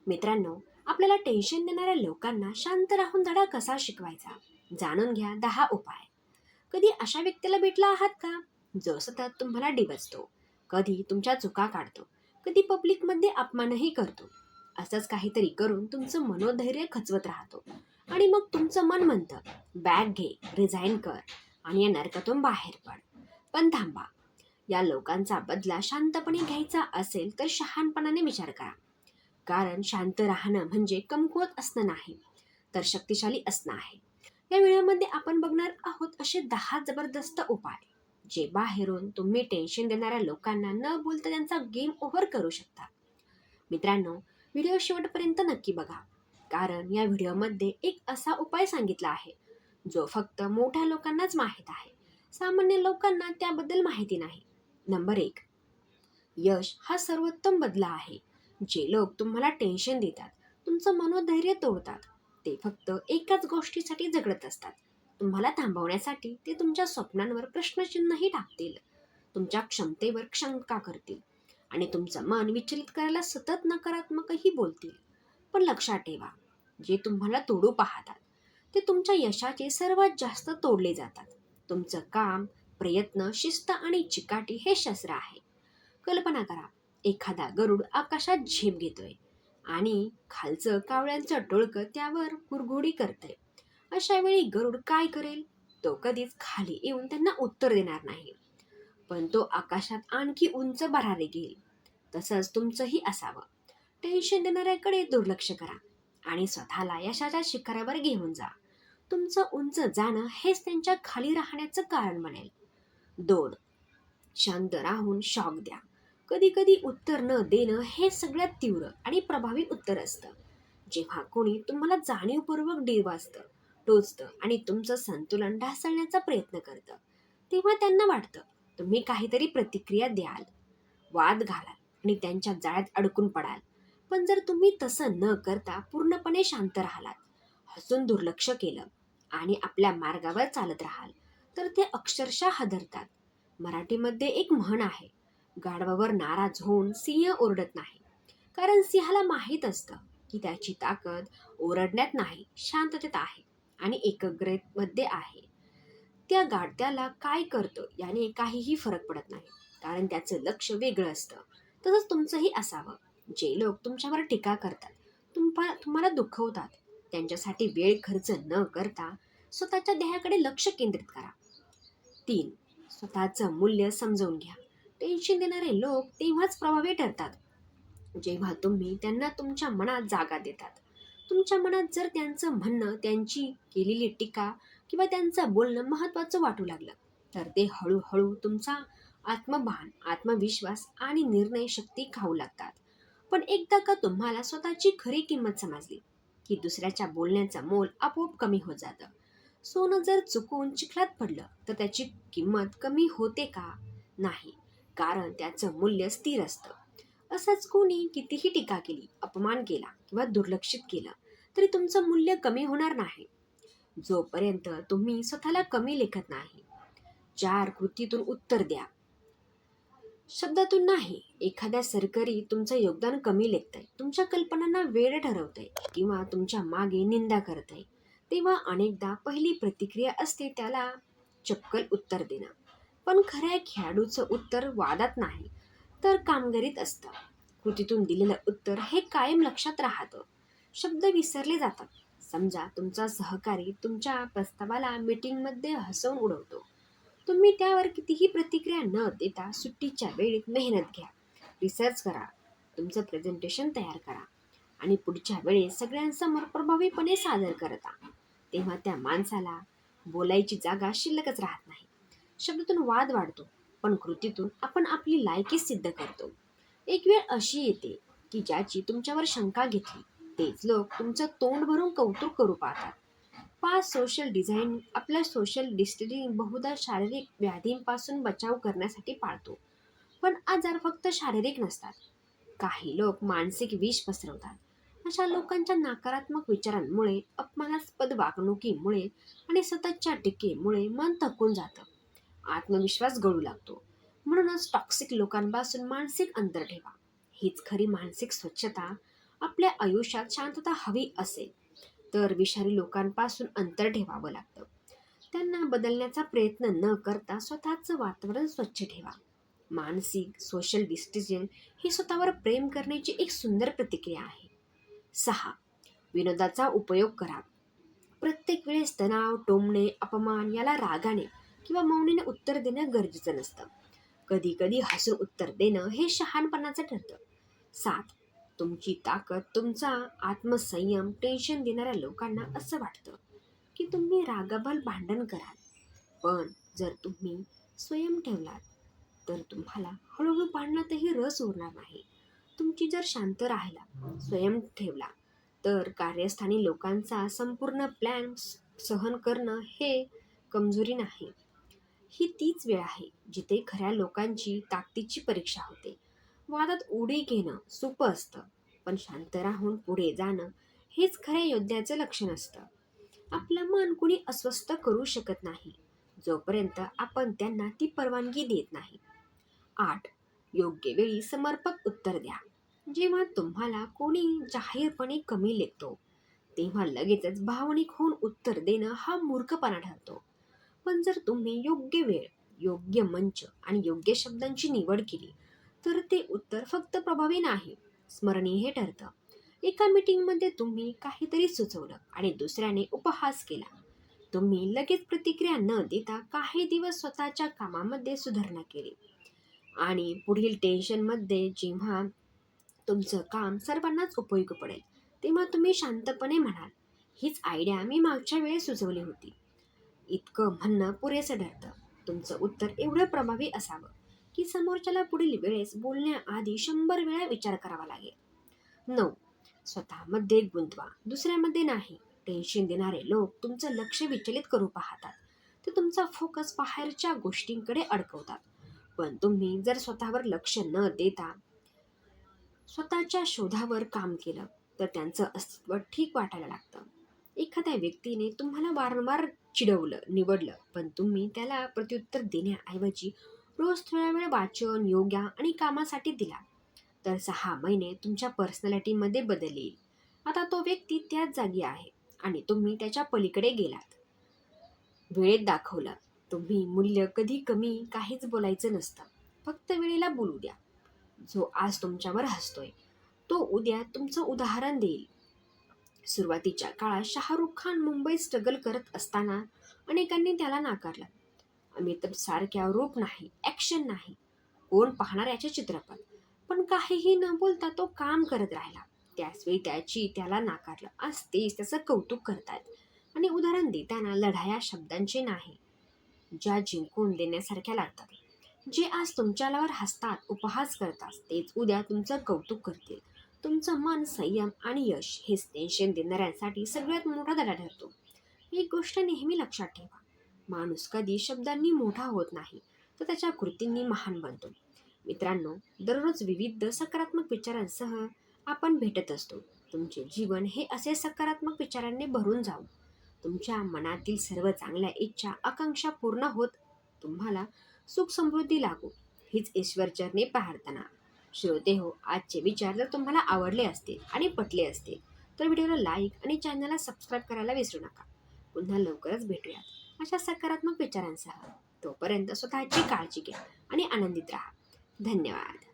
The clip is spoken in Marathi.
मित्रांनो, आपल्याला टेन्शन देणाऱ्या लोकांना शांत राहून धडा कसा शिकवायचा, जाणून घ्या 10 उपाय. कधी अशा व्यक्तीला भेटला आहात का, जो सतत तुम्हाला डिवचतो, कधी तुमच्या चुका काढतो, कधी पब्लिकमध्ये अपमानही करतो. असंच काहीतरी करून तुमचं मनोधैर्य खचवत राहतो आणि मग तुमचं मन म्हणतं, बॅग घे, रिझाईन कर आणि या नरकातून बाहेर पड. पण थांबा, या लोकांचा बदला शांतपणे घ्यायचा असेल तर शहाणपणाने विचार करा. कारण शांत राहणं म्हणजे कमकुवत असणं नाही, तर शक्तिशाली असणं आहे. या व्हिडिओमध्ये आपण बघणार आहोत असे 10 जबरदस्त उपाय, जे बाहेरून तुम्ही टेन्शन देणाऱ्या लोकांना न बोलता त्यांचा गेम ओव्हर करू शकता. मित्रांनो, व्हिडिओ शेवटपर्यंत नक्की बघा, कारण या व्हिडिओमध्ये एक असा उपाय सांगितला आहे जो फक्त मोठ्या लोकांनाच माहीत आहे. सामान्य लोकांना त्याबद्दल माहिती नाही. नंबर 1, यश हा सर्वोत्तम बदला आहे. जे लोक तुम्हाला टेन्शन देतात, तुमचं मनोधैर्य तोडतात, ते फक्त एकाच गोष्टीसाठी झगडत असतात. तुम्हाला थांबवण्यासाठी ते तुमच्या स्वप्नांवर प्रश्नचिन्हही टाकतील, तुमच्या क्षमतेवर शंका करतील आणि तुमचं मन विचलित करायला सतत नकारात्मकही बोलतील. पण लक्षात ठेवा, जे तुम्हाला तोडू पाहतात ते तुमच्या यशाचे सर्वात जास्त तोडले जातात. तुमचं काम, प्रयत्न, शिस्त आणि चिकाटी हे शस्त्र आहे. कल्पना करा, एखादा गरुड आकाशात झेप घेतोय आणि खालचं कावळ्यांचं टोळकं त्यावर कुरघोडी करतंय. अशा वेळी गरुड काय करेल? तो कधीच खाली येऊन त्यांना उत्तर देणार नाही, पण तो आकाशात आणखी उंच भरारी घेईल. तसंच तुमचंही असावं. टेन्शन देणाऱ्याकडे दुर्लक्ष करा आणि स्वतःला यशाच्या शिखरावर घेऊन जा. तुमचं उंच जाणं हेच त्यांच्या खाली राहण्याचं कारण बनेल. 2, शांत राहून शॉक द्या. कधी कधी उत्तर न देणं हे सगळ्यात तीव्र आणि प्रभावी उत्तर असतं. जेव्हा कोणी तुम्हाला जाणीवपूर्वक डिवचतं, टोचतं आणि तुमचं संतुलन ढासळण्याचा प्रयत्न करतं, तेव्हा त्यांना वाटतं तुम्ही काहीतरी प्रतिक्रिया द्याल, वाद घालाल आणि त्यांच्या जाळ्यात अडकून पडाल. पण जर तुम्ही तसं न करता पूर्णपणे शांत राहिलात, हसून दुर्लक्ष केलं आणि आपल्या मार्गावर चालत राहाल, तर ते अक्षरशः हादरतात. मराठीमध्ये एक म्हण आहे, गाढवावर नाराज होऊन सिंह ओरडत नाही. कारण सिंहाला माहीत असतं की त्याची ताकद ओरडण्यात नाही, शांततेत आहे आणि एकाग्रतेमध्ये आहे. त्या गाढत्याला काय करतं याने काहीही फरक पडत नाही, कारण त्याचं लक्ष वेगळं असतं. तसंच तुमचंही असावं. जे लोक तुमच्यावर टीका करतात, तुम्हाला दुखवतात, त्यांच्यासाठी वेळ खर्च न करता स्वतःच्या ध्येयाकडे लक्ष केंद्रित करा. 3, स्वतःचं मूल्य समजून घ्या. टेन्शन देणारे लोक तेव्हाच प्रभावी ठरतात जेव्हा तुम्ही त्यांना तुमच्या मनात जागा देतात. तुमच्या मनात जर त्यांचं म्हणणं, त्यांची केलेली टीका किंवा त्यांचं बोलणं महत्त्वाचं वाटू लागलं, तर ते हळूहळू तुमचा आत्मभान, आत्मविश्वास आणि निर्णय शक्ती खाऊ लागतात. पण एकदा का तुम्हाला स्वतःची खरी किंमत समजली, की दुसऱ्याच्या बोलण्याचं मोल आपोआप कमी होत जातं. सोनं जर चुकून चिखलात पडलं तर त्याची किंमत कमी होते का? नाही, कारण त्याचं मूल्य स्थिर असतं. असंच कोणी कितीही टीका केली, अपमान केला किंवा दुर्लक्षित केलं, तरी तुमचं मूल्य कमी होणार नाही, जोपर्यंत तुम्ही स्वतःला कमी लेखत नाही. 4, कृतीतून उत्तर द्या, शब्दातून नाही. एखाद्या सरकारी तुमचं योगदान कमी लेखतंय, तुमच्या कल्पनांना वेळ ठरवतंय किंवा तुमच्या मागे निंदा करतंय, तेव्हा अनेकदा पहिली प्रतिक्रिया असते त्याला चपकल उत्तर देणं. पण खऱ्या खेळाडूचं उत्तर वादात नाही, तर कामगिरीत असतं. कृतीतून दिलेलं उत्तर हे कायम लक्षात राहतं. शब्द विसरले जातात. समजा तुमचा सहकारी तुमच्या प्रस्तावाला मीटिंगमध्ये हसवून उडवतो. तुम्ही त्यावर कितीही प्रतिक्रिया न देता सुट्टीच्या वेळेत मेहनत घ्या, रिसर्च करा, तुमचं प्रेझेंटेशन तयार करा आणि पुढच्या वेळेस सगळ्यांसमोर प्रभावीपणे सादर करता. तेव्हा त्या माणसाला बोलायची जागा शिल्लकच राहत नाही. शब्दातून वाद वाढतो, पण कृतीतून आपण आपली लायकी सिद्ध करतो. एक वेळ अशी येते की ज्याची तुमच्यावर शंका घेतली, तेच लोक तुमचं तोंड भरून कौतुक करू पाहतात. 5, सोशल डिझाईन. आपल्या सोशल डिस्टन्सिंग बहुधा शारीरिक व्याधींपासून बचाव करण्यासाठी पाळतो, पण आजार फक्त शारीरिक नसतात. काही लोक मानसिक विष पसरवतात. अशा लोकांच्या नकारात्मक विचारांमुळे, अपमानास्पद वागणुकीमुळे आणि सततच्या टीकेमुळे मन थकून जातं, आत्मविश्वास गळू लागतो. म्हणूनच टॉक्सिक लोकांपासून मानसिक अंतर ठेवा. हीच खरी मानसिक स्वच्छता आपल्या आयुष्यात शांतता हवी असेल तर विषारी लोकांपासून अंतर ठेवावं लागतं. त्यांना बदलण्याचा प्रयत्न न करता स्वतःचं वातावरण स्वच्छ ठेवा. मानसिक सोशल डिस्टन्सिंग ही स्वतःवर प्रेम करण्याची एक सुंदर प्रतिक्रिया आहे. 6. विनोदाचा उपयोग करा. प्रत्येक वेळेस तणाव, टोमणे, अपमान याला रागाने किंवा मौनीने उत्तर देणं गरजेचं नसतं. कधी कधी हसून उत्तर देणं हे शहाणपणाचं ठरतं. 7. तुमची ताकद तुमचा आत्मसंयम. टेन्शन देणाऱ्या लोकांना असं वाटतं की तुम्ही रागाभर भांडण कराल, पण जर तुम्ही स्वयं ठेवलात तर तुम्हाला हळूहळू भांडणातही रस उरणार नाही. तुमची जर शांत राहिला, स्वयं ठेवला, तर कार्यस्थानी लोकांचा संपूर्ण प्लॅन सहन करणं हे कमजोरी नाही. ही तीच वेळ आहे जिथे खऱ्या लोकांची ताकदीची परीक्षा होते. वादात उडी घेणं सोपं असतं, पण शांत राहून पुढे जाणं हेच खऱ्या योद्ध्याचं लक्षण असतं. आपलं मन कुणी अस्वस्थ करू शकत नाही जोपर्यंत आपण त्यांना ती परवानगी देत नाही. 8. योग्य वेळी समर्पक उत्तर द्या. जेव्हा तुम्हाला कोणी जाहीरपणे कमी लेखतो तेव्हा लगेचच भावनिक होऊन उत्तर देणं हा मूर्खपणा ठरतो. पण जर तुम्ही योग्य वेळ, योग्य मंच आणि योग्य शब्दांची निवड केली तर ते उत्तर फक्त प्रभावी नाही, स्मरणीय ठरतं. एका मीटिंगमध्ये तुम्ही काहीतरी सुचवलं आणि दुसऱ्याने उपहास केला. तुम्ही लगेच प्रतिक्रिया न देता काही दिवस स्वतःच्या कामामध्ये सुधारणा केली आणि पुढील टेन्शनमध्ये जेव्हा तुमचं काम सर्वांनाच उपयोगी पडेल तेव्हा तुम्ही शांतपणे म्हणाल, हीच आयडिया मी मागच्या वेळेस सुचवली होती. इतकं म्हणणं पुरेसं ठरतं. तुमचं उत्तर एवढं प्रभावी असावं की समोरच्याला पुढील वेळेस बोलण्याआधी 100 वेळा विचार करावा लागेल. 9. स्वतःमध्ये गुंतवा, दुसऱ्यामध्ये नाही. टेन्शन देणारे लोक तुमचं लक्ष विचलित करू पाहतात. ते तुमचा फोकस बाहेरच्या गोष्टींकडे अडकवतात. पण तुम्ही जर स्वतःवर लक्ष न देता स्वतःच्या शोधावर काम केलं तर त्यांचं अस्तित्व ठीक वाटायला लागतं. एखाद्या व्यक्तीने तुम्हाला वारंवार चिडवलं, निवडलं, पण तुम्ही त्याला प्रत्युत्तर देण्याऐवजी रोज थोडा वेळ वाचन, योगा आणि कामासाठी दिला तर 6 महिने तुमच्या पर्सनॅलिटीमध्ये बदल येईल. आता तो व्यक्ती त्याच जागी आहे आणि तुम्ही त्याच्या पलीकडे गेलात. वेळेत दाखवलं तुम्ही मूल्य कधी कमी काहीच बोलायचं नसतं. फक्त वेळेला बोलू द्या. जो आज तुमच्यावर हसतोय तो उद्या तुमचं उदाहरण देईल. सुरुवातीच्या काळात शाहरुख खान मुंबईत स्ट्रगल करत असताना अनेकांनी त्याला नाकारलं. अमिताभ सारख्या रूप नाही, ॲक्शन नाही, कोण पाहणार याचे चित्रपट. पण काहीही न बोलता तो काम करत राहिला. त्याचवेळी त्याला नाकारलं. आज तेच त्याचं कौतुक करतायत आणि उदाहरण देताना लढाया शब्दांचे नाही, ज्या जिंकून देण्यासारख्या लागतात. जे आज तुमच्यावर हसतात, उपहास करतात, तेच उद्या तुमचं कौतुक करतील. तुमचं मन, संयम आणि यश हेच टेन्शन देणाऱ्यांसाठी सगळ्यात मोठा धडा ठरतो. एक गोष्ट नेहमी लक्षात ठेवा, माणूस कधी शब्दांनी मोठा होत नाही तर त्याच्या कृतींनी महान बनतो. मित्रांनो, दररोज विविध सकारात्मक विचारांसह आपण भेटत असतो. तुमचे जीवन हे असे सकारात्मक विचारांनी भरून जाऊ. तुमच्या मनातील सर्व चांगल्या इच्छा, आकांक्षा पूर्ण होत तुम्हाला सुख समृद्धी लागो हीच ईश्वरचरणी प्रार्थना. श्रोते हो, आजचे विचार जर तुम्हाला आवडले असतील आणि पटले असतील तर व्हिडिओला लाईक आणि चॅनलला सबस्क्राईब करायला विसरू नका. पुन्हा लवकरच भेटूयात अशा सकारात्मक विचारांसह. तोपर्यंत स्वतःची काळजी घ्या आणि आनंदित राहा. धन्यवाद.